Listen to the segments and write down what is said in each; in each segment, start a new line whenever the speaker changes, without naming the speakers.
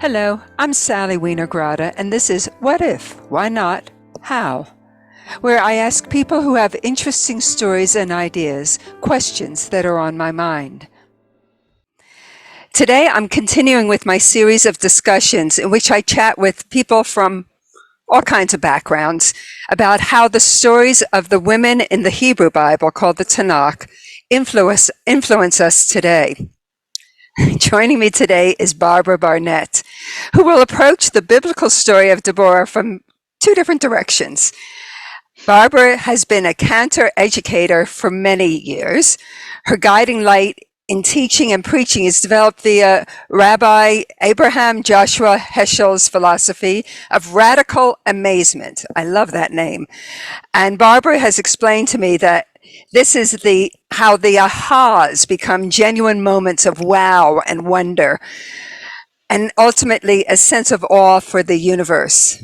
Hello, I'm Sally Wiener Grotta, and this is What If, Why Not, How? Where I ask people who have interesting stories and ideas questions that are on my mind. Today I'm continuing with my series of discussions in which I chat with people from all kinds of backgrounds about how the stories of the women in the Hebrew Bible, called the Tanakh, influence us today. Joining me today is Barbara Barnett, who will approach the biblical story of Deborah from two different directions. Barbara has been a cantor educator for many years. Her guiding light in teaching and preaching is developed via Rabbi Abraham Joshua Heschel's philosophy of radical amazement. I love that name. And Barbara has explained to me that this is how the ahas become genuine moments of wow and wonder, and ultimately a sense of awe for the universe.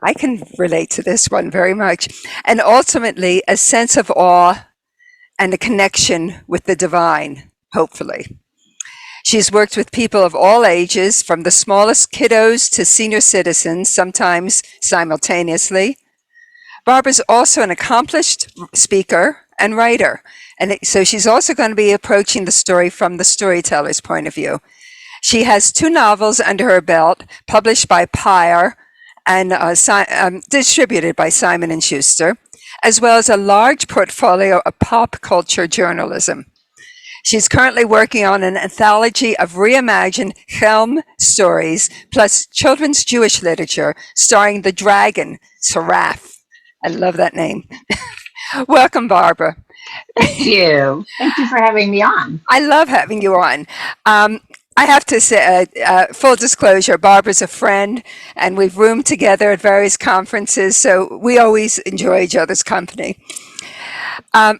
I can relate to this one very much. And ultimately a sense of awe and a connection with the divine, hopefully. She's worked with people of all ages, from the smallest kiddos to senior citizens, sometimes simultaneously. Barbara's also an accomplished speaker and writer, and so she's also going to be approaching the story from the storyteller's point of view. She has 2 novels under her belt, published by Pyre and distributed by Simon & Schuster, as well as a large portfolio of pop culture journalism. She's currently working on an anthology of reimagined Chelm stories, plus children's Jewish literature, starring the dragon, Seraph. I love that name. Welcome, Barbara.
Thank you. Thank you for having me on.
I love having you on. I have to say, full disclosure, Barbara's a friend, and we've roomed together at various conferences, so we always enjoy each other's company.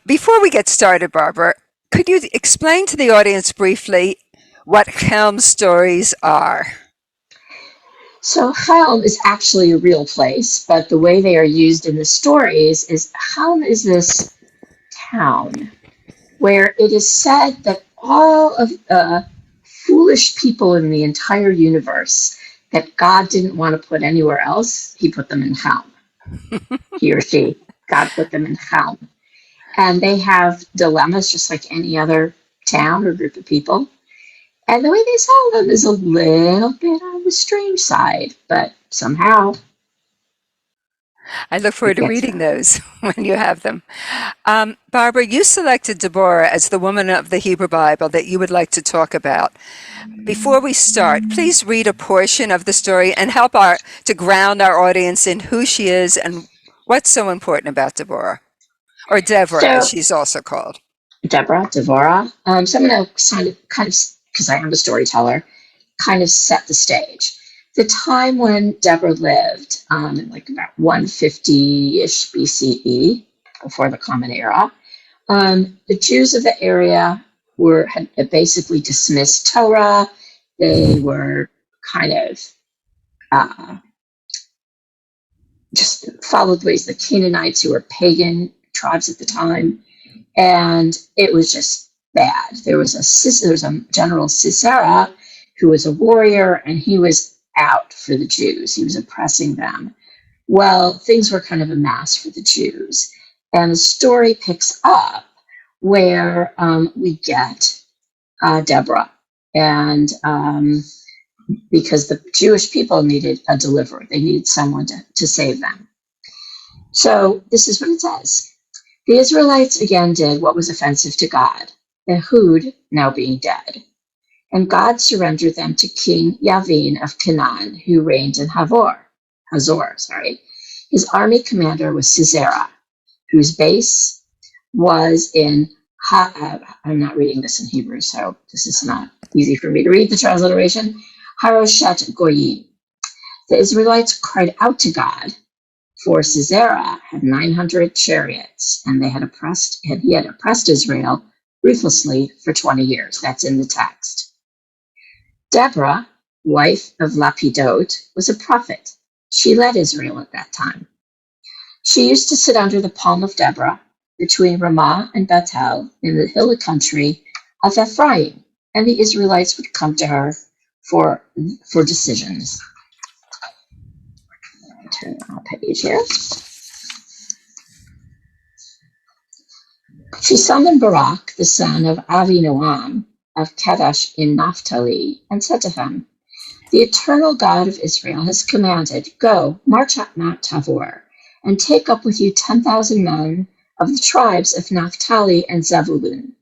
Before we get started, Barbara, could you explain to the audience briefly what Chelm stories are?
So Helm is actually a real place, but the way they are used in the stories is Helm is this town where it is said that all of the foolish people in the entire universe that God didn't want to put anywhere else, he put them in Helm. He or she, God put them in Helm. And they have dilemmas just like any other town or group of people. And the way they solve them is a little bit on the strange side, but somehow
I look forward
it
to
gets
reading
done.
those when you have them. Barbara, you selected Deborah as the woman of the Hebrew Bible that you would like to talk about. Before we start, please read a portion of the story and help to ground our audience in who she is and what's so important about Deborah, or Deborah, as
So,
she's also called.
Deborah. So I'm going to kind of, because I am a storyteller, kind of set the stage. The time when Deborah lived, in like about 150-ish BCE, before the Common Era, the Jews of the area had basically dismissed Torah. They were kind of uh, just followed the ways of the Canaanites, who were pagan tribes at the time, and it was just bad. There was a general Sisera who was a warrior, and he was out for the Jews. He was oppressing them. Well, things were kind of a mess for the Jews, and the story picks up where we get Deborah, and because the Jewish people needed a deliverer, they needed someone to save them. So this is what it says. The Israelites again did what was offensive to God, Ehud now being dead. And God surrendered them to King Yavin of Canaan, who reigned in Hazor. His army commander was Sisera, whose base was in I'm not reading this in Hebrew, so this is not easy for me to read the transliteration. Haroshet Goyim. The Israelites cried out to God, for Sisera had 900 chariots, and he had oppressed Israel ruthlessly for 20 years. That's in the text. Deborah, wife of Lapidot, was a prophet. She led Israel at that time. She used to sit under the palm of Deborah between Ramah and Bethel in the hilly country of Ephraim, and the Israelites would come to her for decisions. Turn our page here. She summoned Barak, the son of Avinoam of Kedesh in Naphtali, and said to him, "The eternal God of Israel has commanded, go, march up Mount Tabor, and take up with you 10,000 men of the tribes of Naphtali and Zebulun.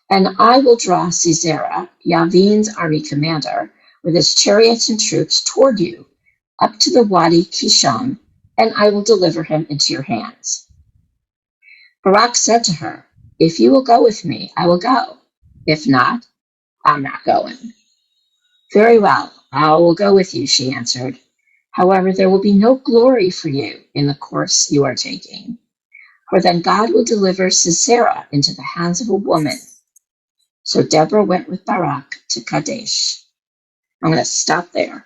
And I will draw Sisera, Yavin's army commander, with his chariots and troops toward you, up to the Wadi Kishon, and I will deliver him into your hands." Barak said to her, "If you will go with me, I will go. If not, I'm not going." "Very well, I will go with you," she answered. "However, there will be no glory for you in the course you are taking. For then God will deliver Sisera into the hands of a woman." So Deborah went with Barak to Kadesh. I'm going to stop there.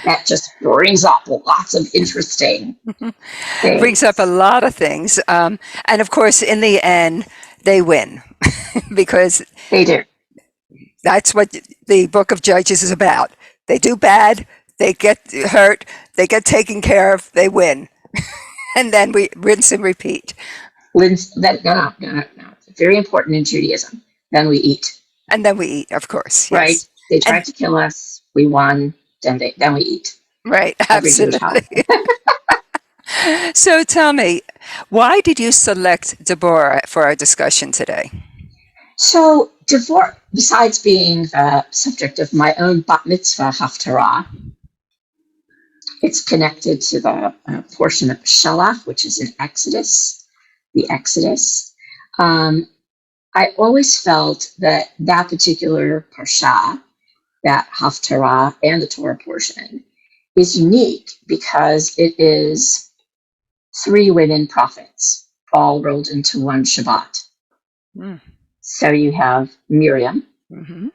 That just brings up lots of interesting things.
Brings up a lot of things. And of course, in the end, they win because
They do.
that's what the book of Judges is about. They do bad, they get hurt, they get taken care of, they win. And then we rinse and repeat.
No. It's very important in Judaism. Then we eat.
And then we eat, of course. Yes.
Right? They tried to kill us. We won. Then we eat.
Right.
Every Jewish
Absolutely. So tell me, why did you select Deborah for our discussion today?
So Deborah, besides being the subject of my own bat mitzvah haftarah, it's connected to the portion of Shalach, which is in Exodus, the Exodus. I always felt that particular parsha, that haftarah and the Torah portion, is unique because it is 3 women prophets all rolled into one Shabbat.
Mm.
So you have Miriam,
Mm-hmm.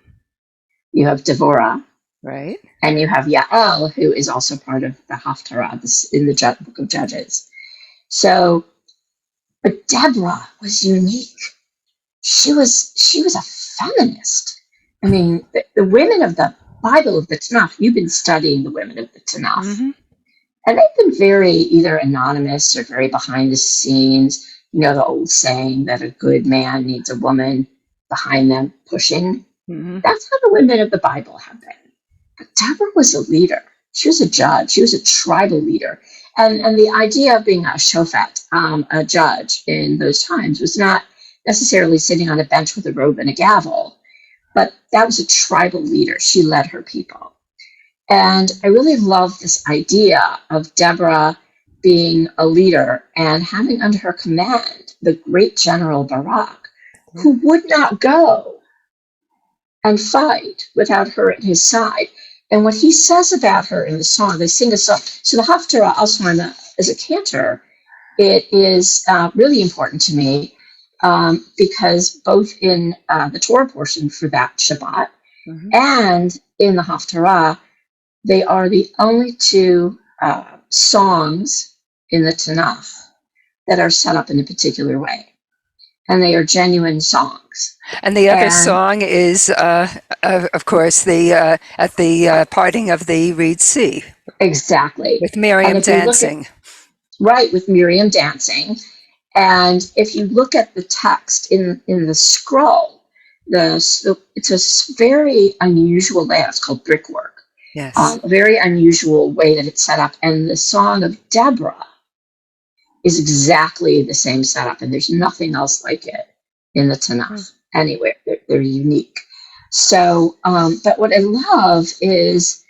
you have Deborah,
Right.
and you have Yael, who is also part of the Haftarah in the book of Judges. So, but Deborah was unique. She was a feminist. I mean, the women of the Bible of the Tanakh, you've been studying the women of the Tanakh,
Mm-hmm.
and they've been very either anonymous or very behind the scenes. You know, the old saying that a good man needs a woman behind them pushing.
Mm-hmm.
That's how the women of the Bible have been. But Deborah was a leader. She was a judge. She was a tribal leader. And the idea of being a shofet, a judge in those times, was not necessarily sitting on a bench with a robe and a gavel, but that was a tribal leader. She led her people. And I really love this idea of Deborah being a leader and having under her command the great general Barak, who would not go and fight without her at his side. And what he says about her in the song, they sing a song. So the Haftarah, also as a cantor, it is really important to me because both in the Torah portion for that Shabbat
Mm-hmm.
and in the Haftarah, they are the only 2 songs in the Tanakh that are set up in a particular way. And they are genuine songs.
And the other song is, of course, the at the parting of the Reed Sea.
Exactly.
With Miriam dancing.
Right, with Miriam dancing. And if you look at the text in the scroll, it's a very unusual layout. It's called brickwork.
Yes.
A very unusual way that it's set up. And the song of Deborah is exactly the same setup, and there's nothing else like it in the Tanakh anywhere. They're unique. So, but what I love is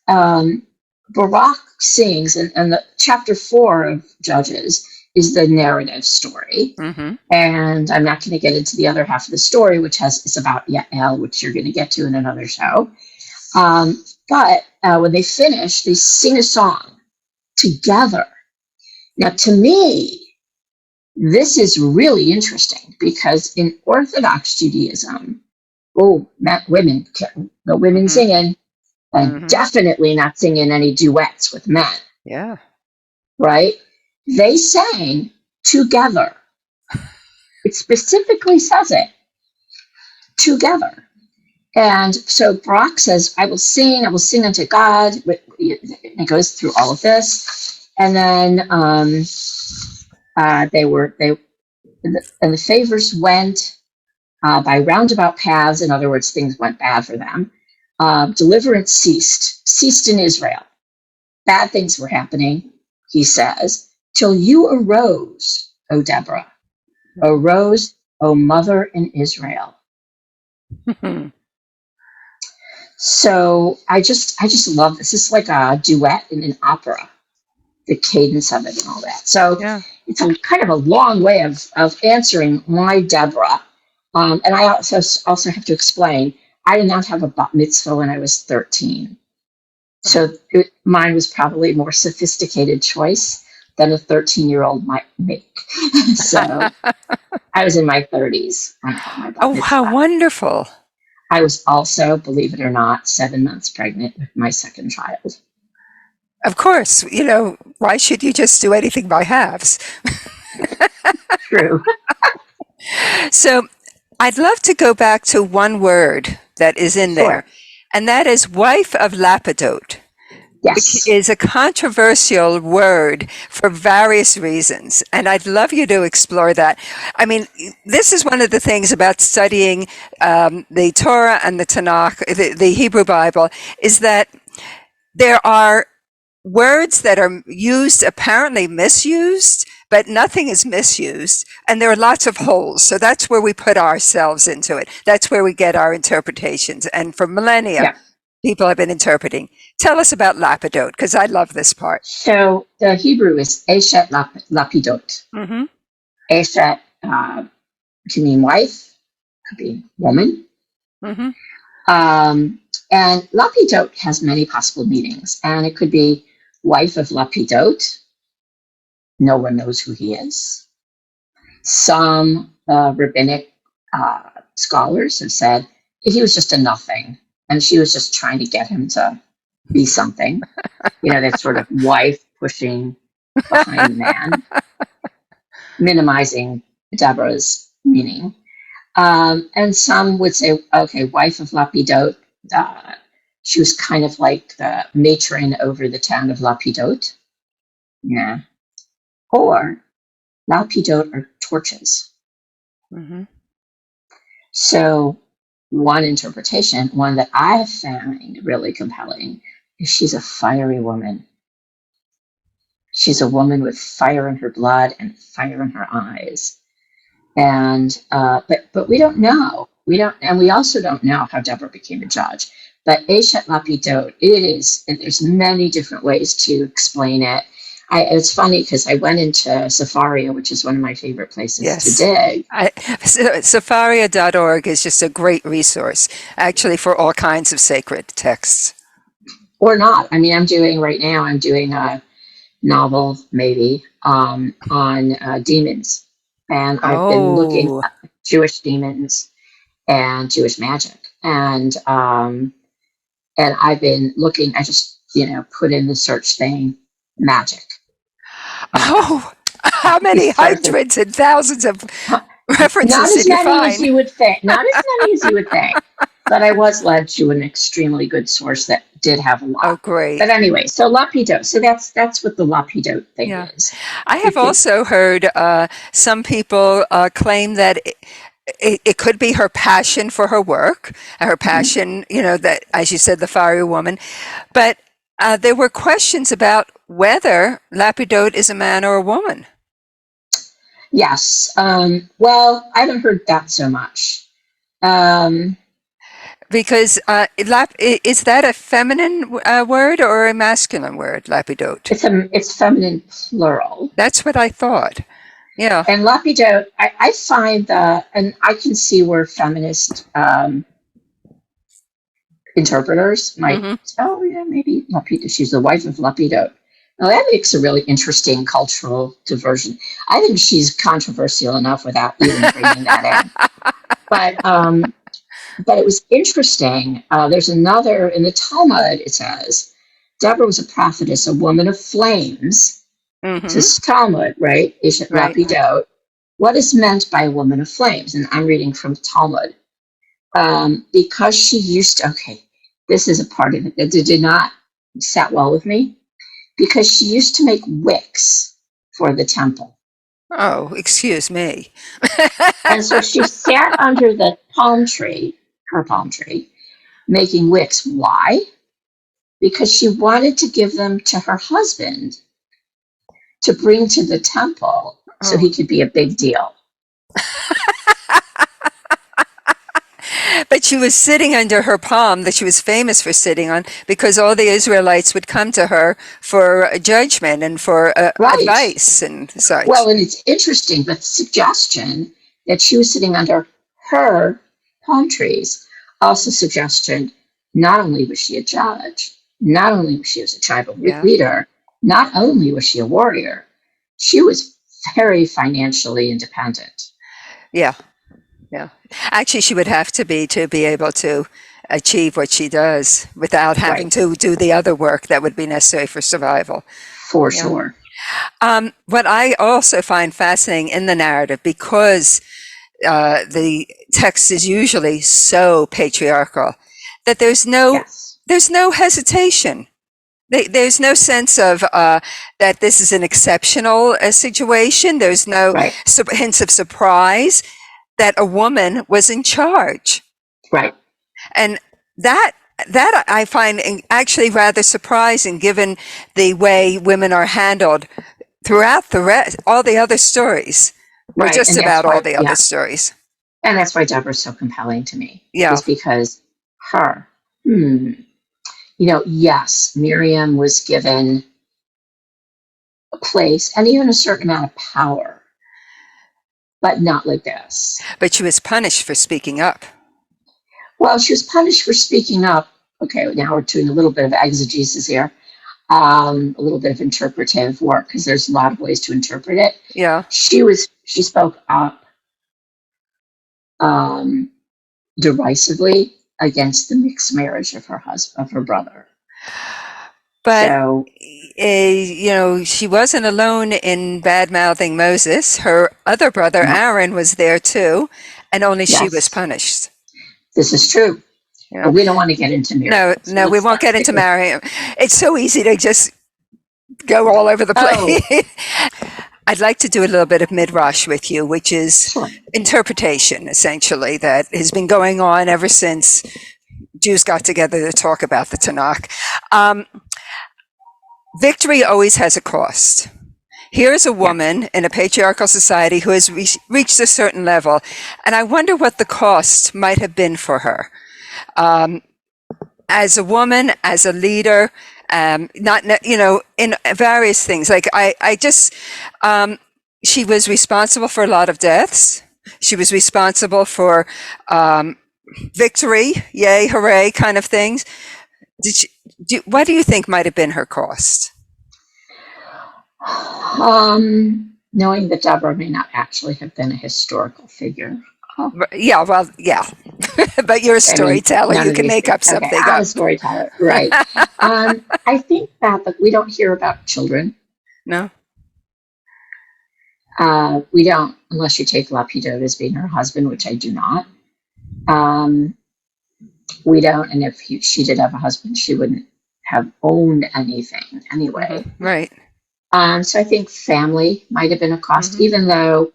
Barak sings, and the chapter 4 of Judges is the narrative story.
Mm-hmm.
And I'm not going to get into the other half of the story, which is about Yael, which you're going to get to in another show. But when they finish, they sing a song together. Now, to me, this is really interesting because in Orthodox Judaism, women, no women singing, and definitely not singing any duets with men.
Yeah.
Right? They sang together. It specifically says it, together. And so Barak says, I will sing unto God. And it goes through all of this. And then and the favors went by roundabout paths. In other words, things went bad for them. Deliverance ceased in Israel. Bad things were happening, he says, till you arose, O Deborah, arose, O mother in Israel. So I just love this. It's like a duet in an opera, the cadence of it and all that. So
Yeah.
it's a kind of a long way of answering why Deborah. And I also have to explain, I did not have a bat mitzvah when I was 13. So mine was probably a more sophisticated choice than a 13-year-old might make. So I was in my 30s when I had my bat
Oh, how
mitzvah.
wonderful.
I was also, believe it or not, 7 months pregnant with my second child.
Of course, why should you just do anything by halves?
True.
So I'd love to go back to one word that is in there,
Sure.
and that is wife of Lapidot, which
Yes.
is a controversial word for various reasons. And I'd love you to explore that. I mean, this is one of the things about studying the Torah and the Tanakh, the Hebrew Bible, is that there are words that are used, apparently misused, but nothing is misused. And there are lots of holes. So that's where we put ourselves into it. That's where we get our interpretations. And for millennia,
Yeah.
people have been interpreting. Tell us about Lapidot, because I love this part.
So the Hebrew is Eshet Lapidot.
Mm-hmm.
Eshet can mean wife, could be woman.
Mm-hmm.
And Lapidot has many possible meanings. And it could be wife of Lapidot. No one knows who he is. Some rabbinic scholars have said he was just a nothing, and she was just trying to get him to be something. That sort of wife pushing behind man, minimizing Deborah's meaning. And some would say, okay, wife of Lapidot. She was kind of like the matron over the town of Lapidot. Yeah. Or Lapidot are torches.
Mm-hmm.
So one interpretation, one that I find really compelling, is she's a fiery woman. She's a woman with fire in her blood and fire in her eyes. And but we don't know. And we also don't know how Deborah became a judge. But Eshet Lapidot, and there's many different ways to explain it. It's funny because I went into Safaria, which is one of my favorite places to dig.
Safaria.org is just a great resource, actually, for all kinds of sacred texts.
Or not. I mean, I'm doing a novel, maybe, on demons. And I've been looking at Jewish demons and Jewish magic. And I've been looking, I just, put in the search thing, magic.
How many hundreds and thousands of references
Not as
did you
many
find?
as you would think. Not as many as you would think. But I was led to an extremely good source that did have a lot.
Oh, great.
But anyway, so Lapidot. So that's what the Lapidot thing is.
I have also heard some people claim that it could be her passion for her work, her passion, that, as you said, the fiery woman. But there were questions about whether Lapidot is a man or a woman.
Yes. Well, I haven't heard that so much.
Because is that a feminine word or a masculine word, Lapidot?
It's feminine plural.
That's what I thought. Yeah.
And Lapidot, I find and I can see where feminist interpreters might, maybe Lapidot, she's the wife of Lapidot. Now that makes a really interesting cultural diversion. I think she's controversial enough without even bringing that in. But it was interesting. There's another, in the Talmud, it says, Deborah was a prophetess, a woman of flames. This is Talmud, right? Eshet Lapidot. What is meant by a woman of flames? And I'm reading from Talmud. Because she used to, okay, this is a part of it that did not sat well with me, because she used to make wicks for the temple.
Oh, excuse me.
And so she sat under the palm tree, her palm tree, making wicks. Why? Because she wanted to give them to her husband to bring to the temple so
Oh.
he could be a big deal.
But she was sitting under her palm that she was famous for sitting on because all the Israelites would come to her for a judgment and for
Right.
advice and such.
Well, and it's interesting, the suggestion that she was sitting under her palm trees also suggested not only was she a judge, not only was she a tribal
Yeah.
leader, not only was she a warrior, she was very financially independent.
Yeah. Yeah. Actually, she would have to be able to achieve what she does without having
Right.
to do the other work that would be necessary for survival.
For
Yeah.
sure.
What I also find fascinating in the narrative, because the text is usually so patriarchal, that there's no hesitation. There's no sense of that this is an exceptional situation. There's no
Right.
hints of surprise that a woman was in charge.
Right.
And that I find actually rather surprising, given the way women are handled throughout all the other stories, or
Right.
just
And that's
about all
why,
the other stories.
and that's why Deborah's so compelling to me.
Yeah.
Is because her, yes, Miriam was given a place and even a certain amount of power, but not like this.
But she was punished for speaking up.
Well, she was punished for speaking up. Okay, now we're doing a little bit of exegesis here, a little bit of interpretive work, because there's a lot of ways to interpret it.
Yeah.
She spoke up derisively against the mixed marriage of her brother.
But
so,
she wasn't alone in bad mouthing Moses. Her other brother Aaron was there too, and only she was punished.
This is true.
Yeah.
But we don't want to get into Miriam.
No, we won't get into Miriam. It's so easy to just go all over the place. I'd like to do a little bit of midrash with you, which is interpretation, essentially, that has been going on ever since Jews got together to talk about the Tanakh. Victory always has a cost. Here's a woman in a patriarchal society who has reached a certain level, and I wonder what the cost might have been for her. As a woman, as a leader, not, in various things. Like she was responsible for a lot of deaths. She was responsible for victory, yay, hooray, kind of things. What do you think might have been her cost?
Knowing that Deborah may not actually have been a historical figure.
Yeah, well, yeah. But you're a storyteller. You can make up something.
I'm a storyteller, right. I think that we don't hear about children.
No.
We don't, unless you take Lapidot as being her husband, which I do not. We don't, and if she did have a husband, she wouldn't have owned anything anyway.
Mm-hmm. Right.
So I think family might have been a cost, even though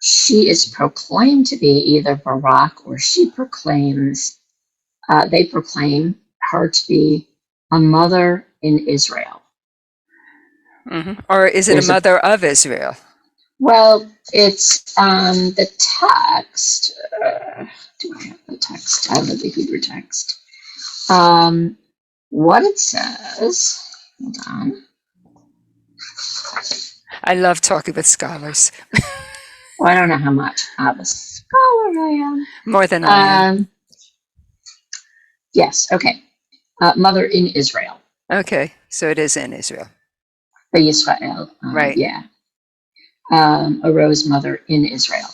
she is proclaimed to be either Barak, or they proclaim her to be a mother in Israel.
Mm-hmm. Or is it a mother of Israel?
Well, it's the text. Do I have the text? I have the Hebrew text. What it says, hold on.
I love talking with scholars.
Well, I don't know how much of a scholar I am.
More than I am.
Yes, okay. Mother in Israel.
Okay, so it is in Israel.
Yisrael.
Right.
Yeah. Arose mother in Israel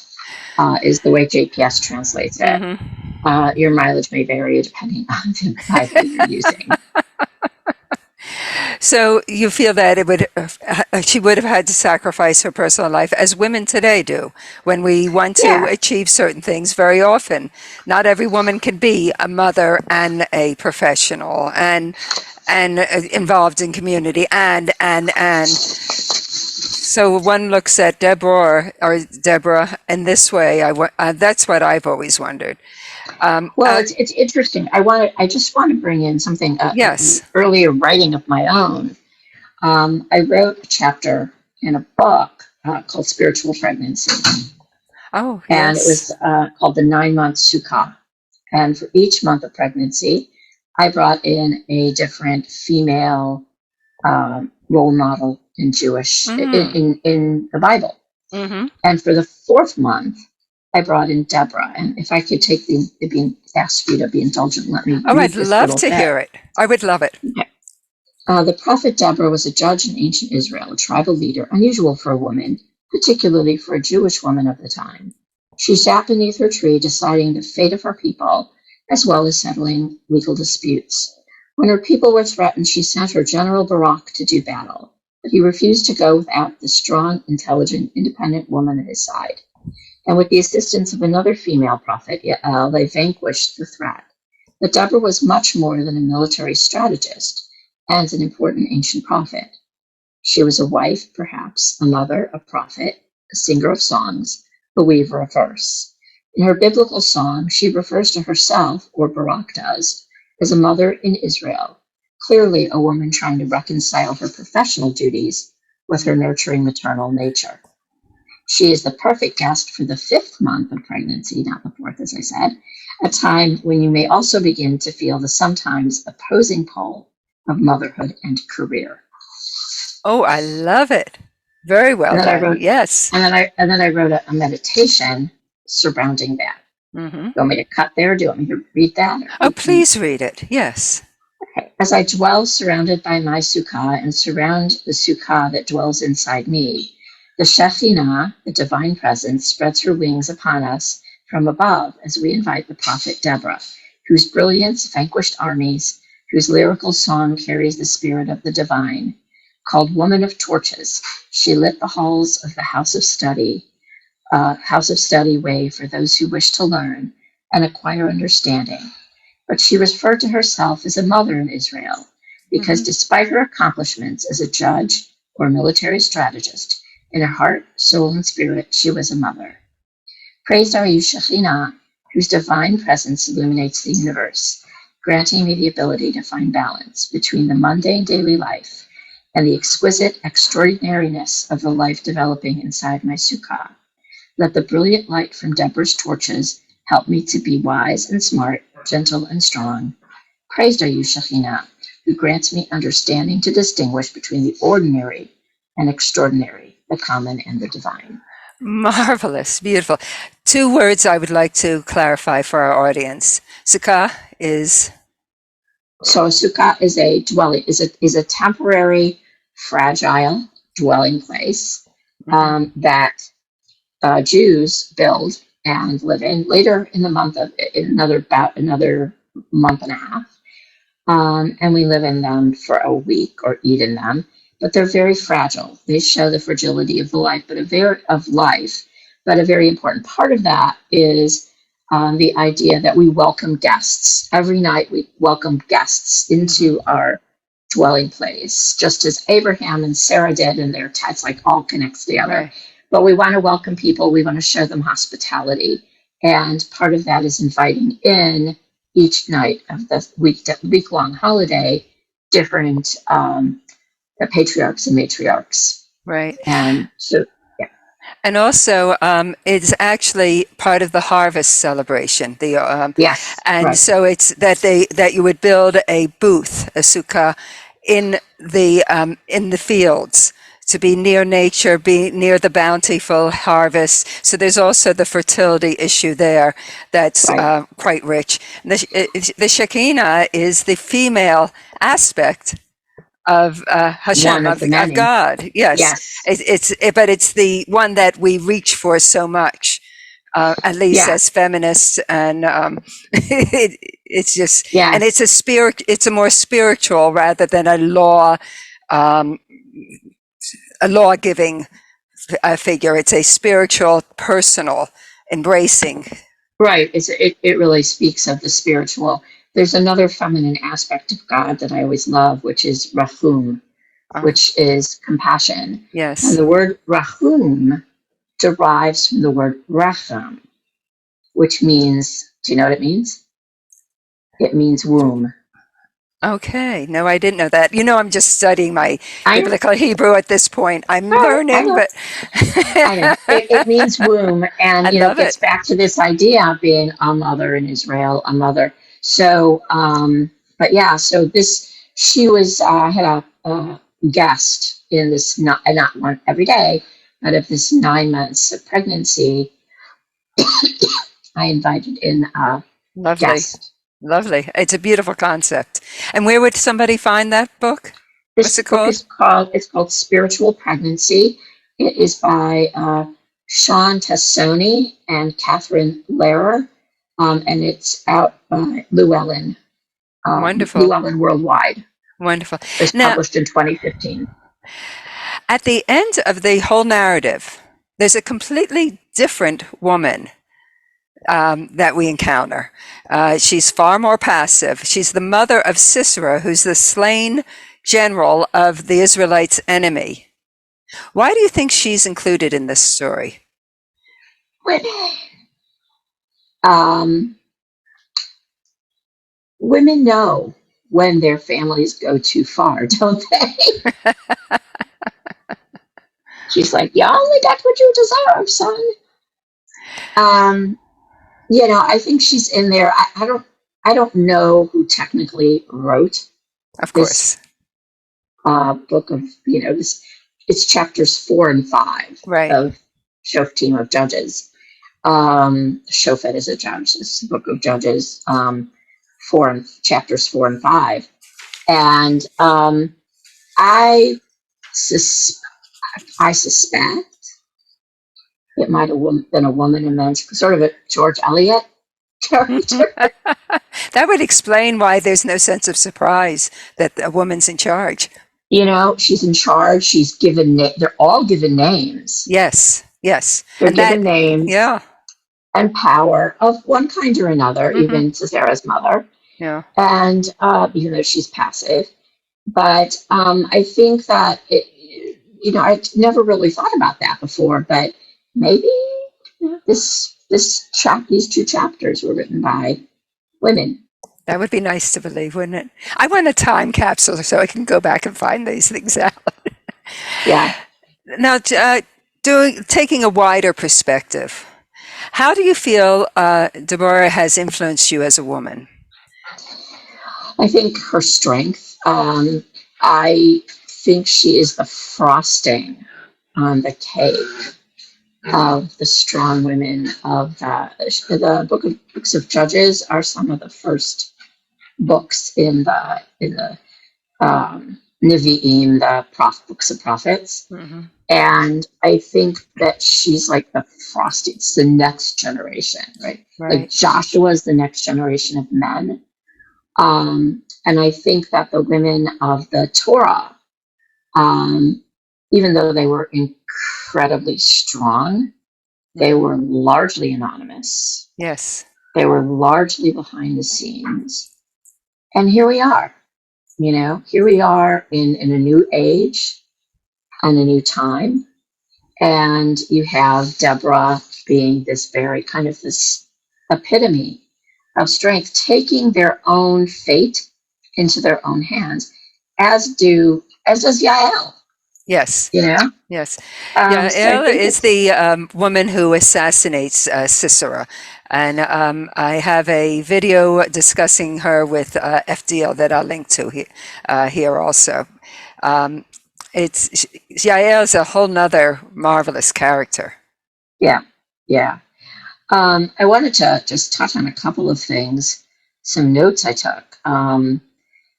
is the way JPS translates it. Mm-hmm. Your mileage may vary depending on the Bible you're using.
So you feel that she would have had to sacrifice her personal life as women today do when we want to
Yeah.
achieve certain things very often. Not every woman can be a mother and a professional and involved in community and. So one looks at Deborah in this way. That's what I've always wondered.
Well, it's interesting. I just want to bring in something, an
Yes.
earlier writing of my own. I wrote a chapter in a book called Spiritual Pregnancy,
Oh,
and it
yes.
was called the 9 Month Sukkah. And for each month of pregnancy, I brought in a different female role model in Jewish
Mm.
in the Bible.
Mm-hmm.
And for the fourth month, I brought in Deborah. And if I could ask you to be indulgent, let me
Oh, I'd
read this
love
little
to
bit.
hear it. I would love it.
Okay. The prophet Deborah was a judge in ancient Israel, a tribal leader, unusual for a woman, particularly for a Jewish woman of the time. She sat beneath her tree deciding the fate of her people, as well as settling legal disputes. When her people were threatened, she sent her general Barak to do battle, but he refused to go without the strong, intelligent, independent woman at his side. And with the assistance of another female prophet, Yael, they vanquished the threat. But Deborah was much more than a military strategist and an important ancient prophet. She was a wife, perhaps, a mother, a prophet, a singer of songs, a weaver of verse. In her biblical song, she refers to herself, or Barak does, as a mother in Israel, clearly a woman trying to reconcile her professional duties with her nurturing maternal nature. She is the perfect guest for the fifth month of pregnancy, not the fourth, as I said, a time when you may also begin to feel the sometimes opposing pull of motherhood and career.
Oh, I love it. Very
And
well
then I
done.
wrote,
Yes.
and then I wrote a meditation surrounding that.
Mm-hmm.
Do you want me to cut there? Do you want me to read that?
Oh, please read it. Yes.
Okay. As I dwell surrounded by my sukkah and surround the sukkah that dwells inside me, the Shekhinah, the divine presence, spreads her wings upon us from above as we invite the prophet Deborah, whose brilliance vanquished armies, whose lyrical song carries the spirit of the divine. Called Woman of Torches, she lit the halls of the House of Study way for those who wish to learn and acquire understanding. But she referred to herself as a mother in Israel because
Mm-hmm.
despite her accomplishments as a judge or military strategist, in her heart, soul, and spirit, she was a mother. Praised are you, Shekhinah, whose divine presence illuminates the universe, granting me the ability to find balance between the mundane daily life and the exquisite extraordinariness of the life developing inside my sukkah. Let the brilliant light from Deborah's torches help me to be wise and smart, gentle and strong. Praised are you, Shekhinah, who grants me understanding to distinguish between the ordinary and extraordinary, the common and the divine.
Marvelous. Beautiful. Two words I would like to clarify for our audience. Sukkah is.
So a sukkah is a temporary, fragile dwelling place
Mm-hmm.
that Jews build and live in later in another month and a half. And we live in them for a week or eat in them, but they're very fragile. They show the fragility of life, but a very important part of that is the idea that we welcome guests. Every night we welcome guests
Mm-hmm.
into our dwelling place, just as Abraham and Sarah did, and it's like all connects together.
Right.
But we want to welcome people. We want to show them hospitality. And part of that is inviting in each night of the week-long holiday different patriarchs and matriarchs.
Right.
And so, yeah.
And also, it's actually part of the harvest celebration.
Yes,
And
right.
so it's that you would build a booth, a sukkah, in the fields to be near nature, be near the bountiful harvest. So there's also the fertility issue there that's
Right.
quite rich. The Shekinah is the female aspect of Hashem,
One of
of,
the
of
many.
God. Yes,
Yes.
but it's the one that we reach for so much. At least
Yeah.
as feminists, and it's just,
Yeah.
and it's a more spiritual rather than a law um, a law-giving figure. It's a spiritual, personal, embracing.
Right. It really speaks of the spiritual. There's another feminine aspect of God that I always love, which is Rahum, which is compassion. And
Yes.
the word Rahum derives from the word Racham, which means, do you know what it means? It means womb.
Okay. No, I didn't know that. I'm just studying my
I know.
biblical Hebrew at this point. I'm
All right, I
learning,
know.
but
I know. It means womb, and
I
it
love
gets
it.
back to this idea of being a mother in Israel, a mother. So, but yeah, so this she was had a guest in this not one every day, but of this 9 months of pregnancy. I invited in a
Lovely.
guest.
Lovely. It's a beautiful concept. And where would somebody find that book? What's
This
it
book
called?
is called Spiritual Pregnancy. It is by Sean Tassoni and Catherine Lehrer, and it's out by Llewellyn
Wonderful.
Llewellyn Worldwide.
Wonderful.
It was
Now,
published in 2015.
at the end of the whole narrative, there's a completely different woman that we encounter. She's far more passive. She's the mother of Sisera, who's the slain general of the Israelites' enemy. Why do you think she's included in this story?
Um, Women know when their families go too far, don't they? She's like, you only got what you deserve, son. I think she's in there. I don't know who technically wrote
Of
this
course.
book of this. It's chapters 4 and 5
Right.
of Team of Judges. Shofet is a judge. This book of Judges, chapters 4 and 5, and I sus- I suspect it might have been a woman, and then sort of a George Eliot character.
That would explain why there's no sense of surprise that a woman's in charge.
She's in charge. She's given. They're all given names.
Yes, yes.
They're
And that,
given names
yeah.
and power of one kind or another.
Mm-hmm.
Even Sisera's mother,
Yeah.
and even though she's passive, but I think that I never really thought about that before. But maybe these 2 chapters were written by women.
That would be nice to believe, wouldn't it? I want a time capsule so I can go back and find these things out.
Yeah.
Now, taking a wider perspective, how do you feel Deborah has influenced you as a woman?
I think her strength. I think she is the frosting on the cake of the strong women of the books of Judges are some of the first books in the Nevi'im, the books of prophets.
Mm-hmm.
And I think that she's like the frosting. It's the next generation, right? Like Joshua is the next generation of men. And I think that the women of the Torah, even though they were incredibly strong, they were largely anonymous.
Yes.
They were largely behind the scenes. And here we are, here we are in a new age and a new time. And you have Deborah being this very kind of this epitome of strength, taking their own fate into their own hands, as does Yael.
Yes.
Yes.
Yael is the woman who assassinates Sisera. And I have a video discussing her with FDL that I'll link to here also. Yael is a whole nother marvelous character.
Yeah. I wanted to just touch on a couple of things, some notes I took.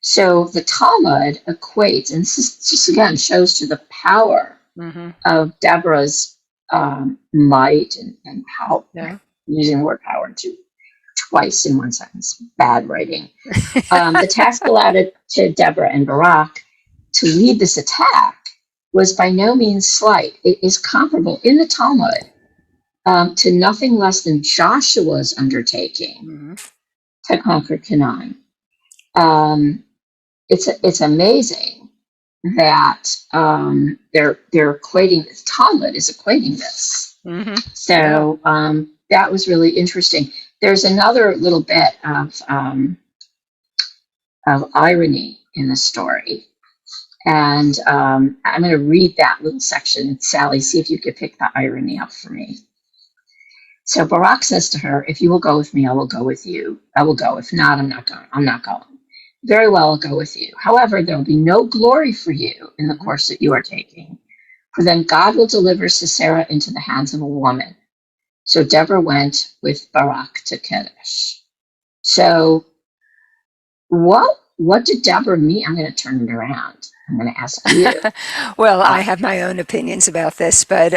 So the Talmud equates, and this just again shows to the power of Deborah's might and power.
Yeah.
Using the word power twice in one sentence. Bad writing. The task allotted to Deborah and Barak to lead this attack was by no means slight. It is comparable in the Talmud to nothing less than Joshua's undertaking to conquer Canaan. It's amazing that they're equating this. Talmud is equating this. So that was really interesting. There's another little bit of irony in the story. And I'm going to read that little section. Sally, see if you could pick the irony up for me. So Barak says to her, if you will go with me, I will go with you. I will go. If not, I'm not going. I'm not going. Very well, I'll go with you. However, there will be no glory for you in the course that you are taking. For then God will deliver Sisera into the hands of a woman. So Deborah went with Barak to Kadesh. So what did Deborah mean? I'm going to turn it around. I'm going to ask you.
Well, I have my own opinions about this, but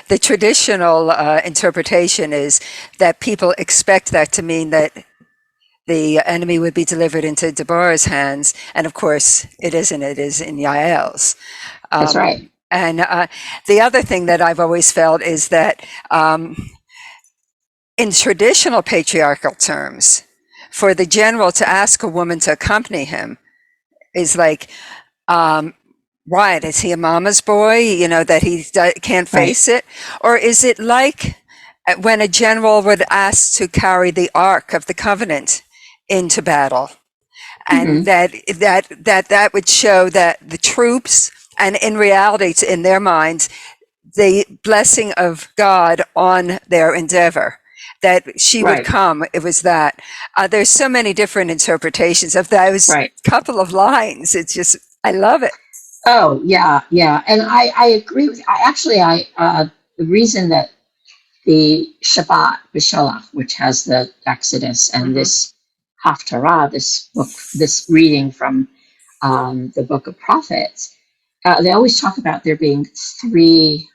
the traditional interpretation is that people expect that to mean that the enemy would be delivered into Deborah's hands. And of course, it isn't. It is in Yael's.
That's right.
And the other thing that I've always felt is that in traditional patriarchal terms, for the general to ask a woman to accompany him is like, what, is he a mama's boy, you know, that he can't face it? Or is it like when a general would ask to carry the Ark of the Covenant into battle? And that would show that the troops, and in reality, in their minds, the blessing of God on their endeavor, that she would come. It was that. There's so many different interpretations of those couple of lines. It's just, I love it.
Oh, yeah. And I agree with, the reason that the Shabbat, B'Shalach, which has the Exodus and this Haftarah, this book, this reading from the book of prophets, they always talk about there being three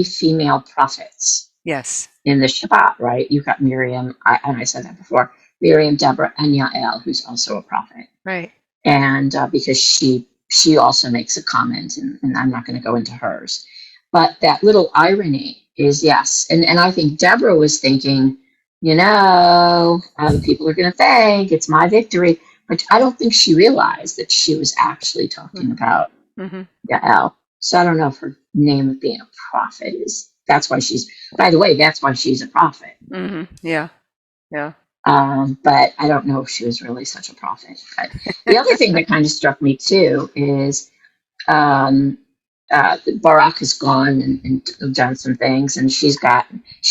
female prophets.
Yes.
In the Shabbat, right? You've got Miriam, and I said that before, Miriam, Deborah, and Yael, who's also a prophet.
Right.
And because she also makes a comment, and I'm not going to go into hers. But that little irony is, yes. And I think Deborah was thinking, people are going to think it's my victory. But I don't think she realized that she was actually talking about Yael. So I don't know if her name of being a prophet is, that's why she's a prophet.
Yeah.
But I don't know if she was really such a prophet. But the other thing that kind of struck me too is Barak has gone and done some things, and she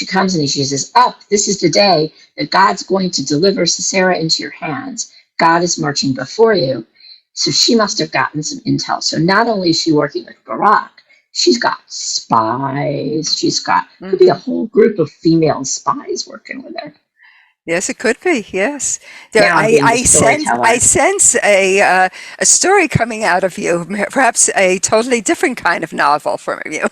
comes and she says, this is the day that God's going to deliver Sisera into your hands. God is marching before you. So she must have gotten some intel. So not only is she working with Barak, she's got spies. Could be a whole group of female spies working with her.
Yes, it could be. Yes,
I
sense a story coming out of you. Perhaps a totally different kind of novel from you.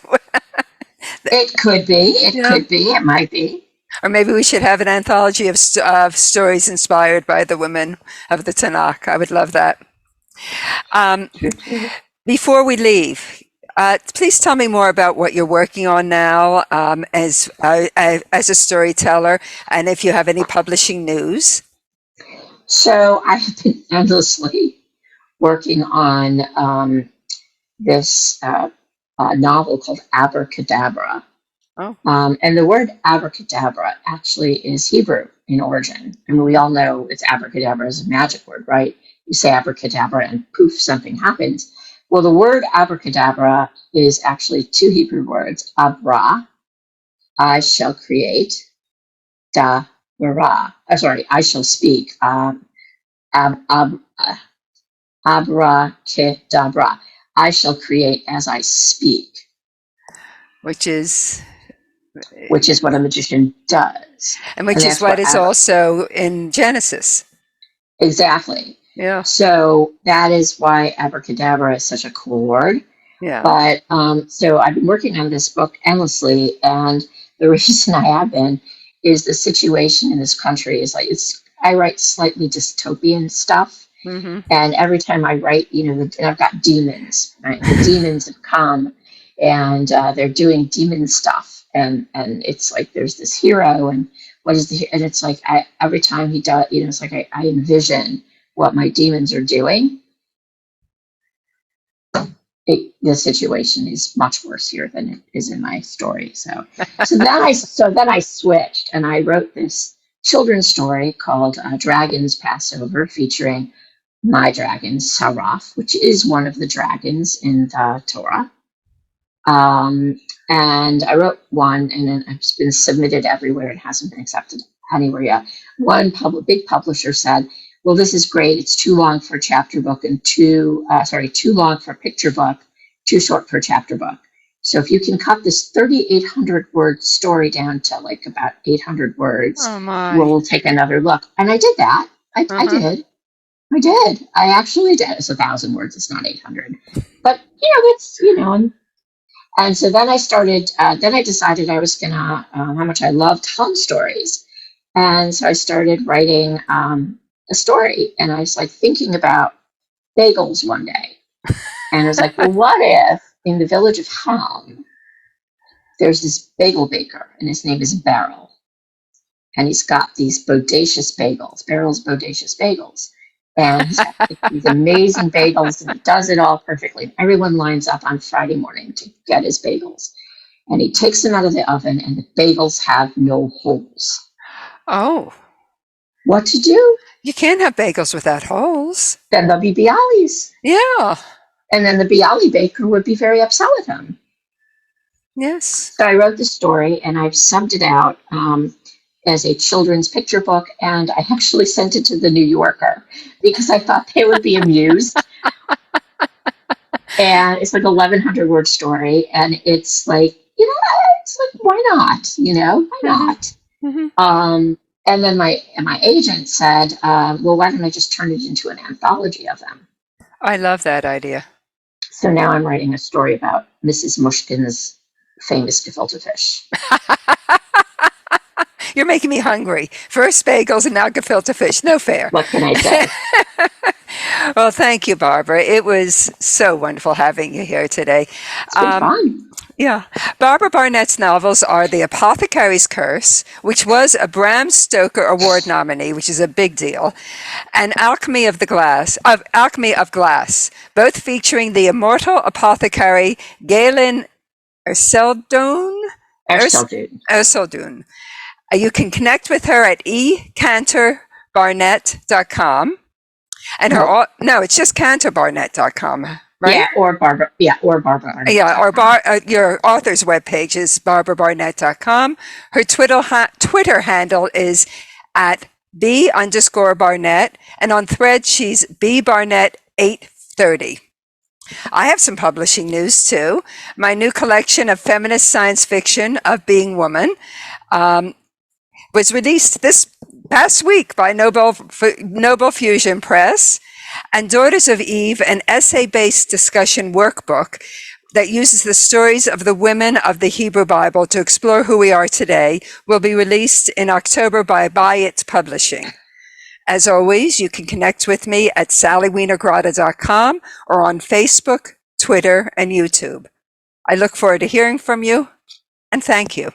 It could be. It might be.
Or maybe we should have an anthology of stories inspired by the women of the Tanakh. I would love that. Before we leave, please tell me more about what you're working on now as a storyteller, and if you have any publishing news.
So I have been endlessly working on this novel called Abracadabra.
Oh.
And the word abracadabra actually is Hebrew in origin. I mean, we all know it's abracadabra is a magic word, right? You say abracadabra and poof, something happens. Well, the word abracadabra is actually two Hebrew words. Abra, I shall create. I shall speak. Abracadabra, I shall create as I speak.
Which is
what a magician does.
And which is what is also in Genesis.
Exactly.
Yeah.
So that is why abracadabra is such a cool word.
Yeah.
But so I've been working on this book endlessly, and the reason I have been is the situation in this country is I write slightly dystopian stuff,
Mm-hmm.
And every time I write, and I've got demons, right? The demons have come, and they're doing demon stuff. And it's like there's this hero, and and it's like every time he does, it's like I envision what my demons are doing. The situation is much worse here than it is in my story. So then I switched and I wrote this children's story called Dragons Passover, featuring my dragon Saraf, which is one of the dragons in the Torah. And I wrote one, and then it's been submitted everywhere. It hasn't been accepted anywhere yet. One big publisher said, "Well, this is great. It's too long for a chapter book, and too long for a picture book, too short for a chapter book. So if you can cut this 3,800 word story down to like about 800 words,
Oh my.
we'll take another look." And I did that. I did. I actually did. It's 1,000 words. It's not 800. But it's and so then I started. Then I decided I was gonna how much I loved home stories, and so I started writing a story. And I was like thinking about bagels one day, and I was like, well, what if in the village of Ham there's this bagel baker, and his name is Beryl, and he's got these bodacious bagels, Beryl's bodacious bagels. And he's got these amazing bagels, and he does it all perfectly. Everyone lines up on Friday morning to get his bagels. And he takes them out of the oven, and the bagels have no holes.
Oh.
What to do?
You can't have bagels without holes.
Then they'll be bialys.
Yeah.
And then the bialy baker would be very upset with him.
Yes.
So I wrote the story, and I've subbed it out as a children's picture book, and I actually sent it to the New Yorker because I thought they would be amused. And it's like 1,100 word story, and it's like, why not? Why not?
Mm-hmm.
And then my agent said, well, why don't I just turn it into an anthology of them?
I love that idea.
So now I'm writing a story about Mrs. Mushkin's famous gefilte fish.
You're making me hungry. First bagels and now gefilte fish. No fair.
What can I say?
Well, thank you, Barbara. It was so wonderful having you here today.
It's been fun.
Yeah. Barbara Barnett's novels are The Apothecary's Curse, which was a Bram Stoker Award nominee, which is a big deal, and Alchemy of Glass, both featuring the immortal apothecary Galen Erseldune. You can connect with her at ecantorbarnett.com. And it's just cantorbarnett.com, right?
Yeah, or Barbara. Yeah, or Barbara Barnett.
Yeah, or your author's webpage is barbarabarnett.com. Her Twitter handle is at B_Barnett, and on Thread she's bbarnett830. I have some publishing news too. My new collection of feminist science fiction, Of Being Woman, was released this past week by Noble Fusion Press, and Daughters of Eve, an essay-based discussion workbook that uses the stories of the women of the Hebrew Bible to explore who we are today, will be released in October by Buy It Publishing. As always, you can connect with me at sallywienergrotta.com or on Facebook, Twitter, and YouTube. I look forward to hearing from you, and thank you.